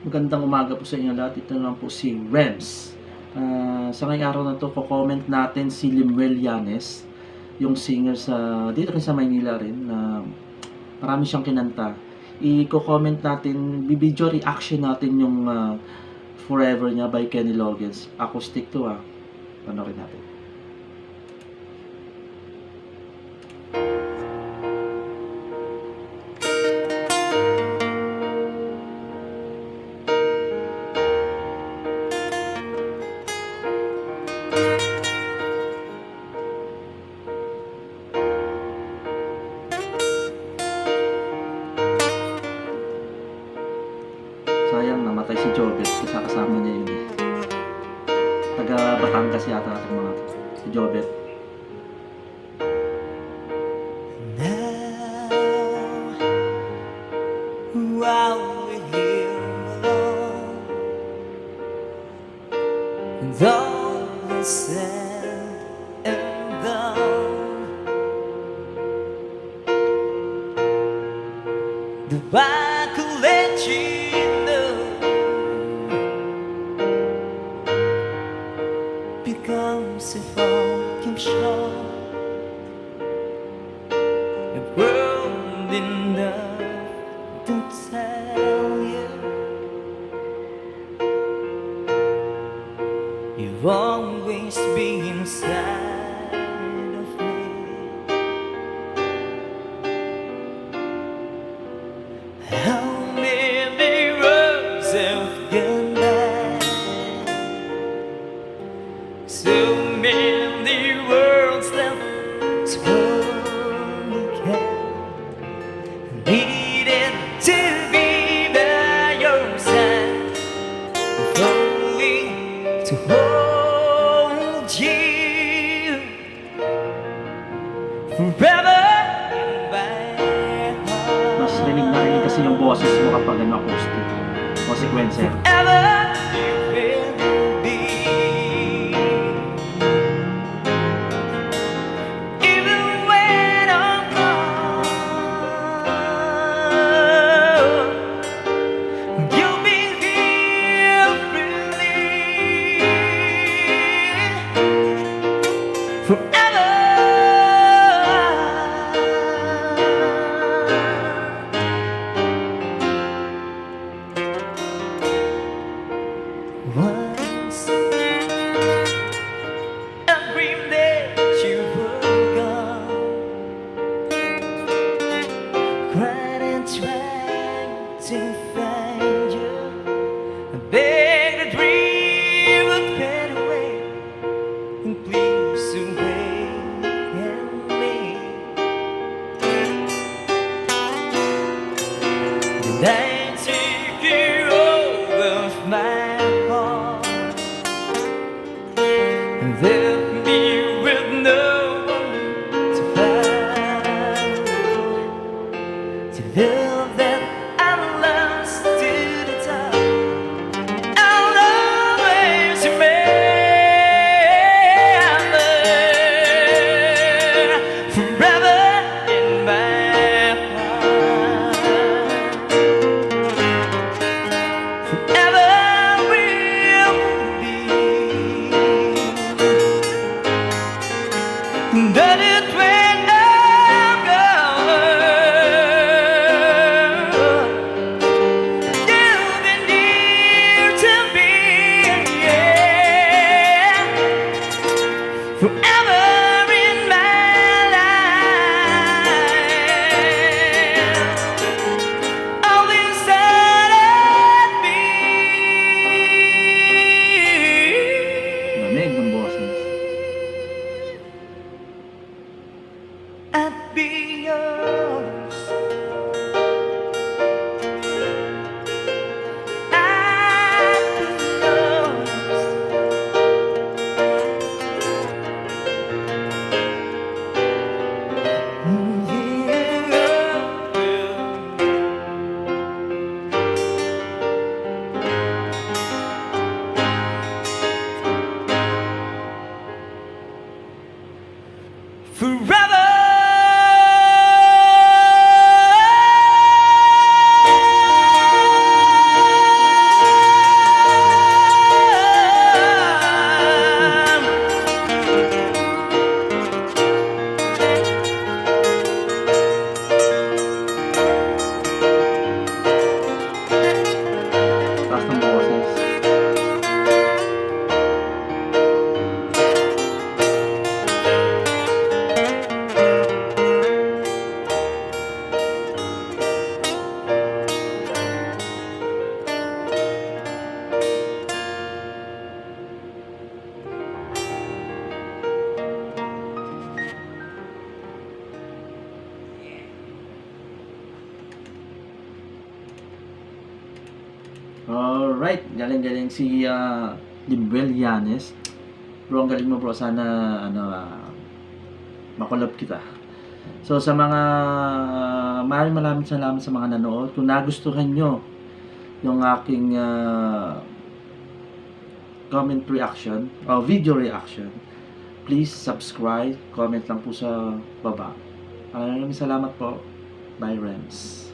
Magandang umaga po sa inyo lahat. Ito naman po si Rems. Sa ngayong araw na to, ko-comment natin si Limuel Llanes, yung singer dito rin sa Maynila rin, na marami siyang kinanta. I-comment natin, bibidyo reaction natin yung Forever niya by Kenny Loggins. Acoustic to panoorin natin. Sayang, namatay si Jobet kasi kasama niya yun. Taga Batangas yata itong mga si Jobet. While we're here alone, though the sand and down, the I could let you know becomes a fucking show. A world enough to tell you you've always been inside of me. How many roads have gone by, so many worlds left to forget. Needed to be by your side, if only to hold you forever in my heart. Mas rinig na rinig kasi yung boses mo kapag acoustic o sequencer. Forever you will be. Even when I'm gone, you'll be here freely. Forever. Once I dreamed that you were gone, cried and tried to find you. I begged a dream would fade away, and please awaken me. And I took you all of my heart and left me with no one to follow, to love that I lost to the top. I'll always remember forever in my heart. Forever will be. That is when I'm gone. You've been near to me, yeah. Forever in my life. Always side of me. Lamig ng boses. I'd be yours. I'd be yours. Forever. Alright, galing-galing si Limuel Llanes. Bro, ang galing mo bro. Sana makolab kita. So sa mga maraming salamat sa mga nanood. Kung nagustuhan nyo yung aking comment reaction o video reaction, please subscribe, comment lang po sa baba. Maraming salamat po. Bye, Rems.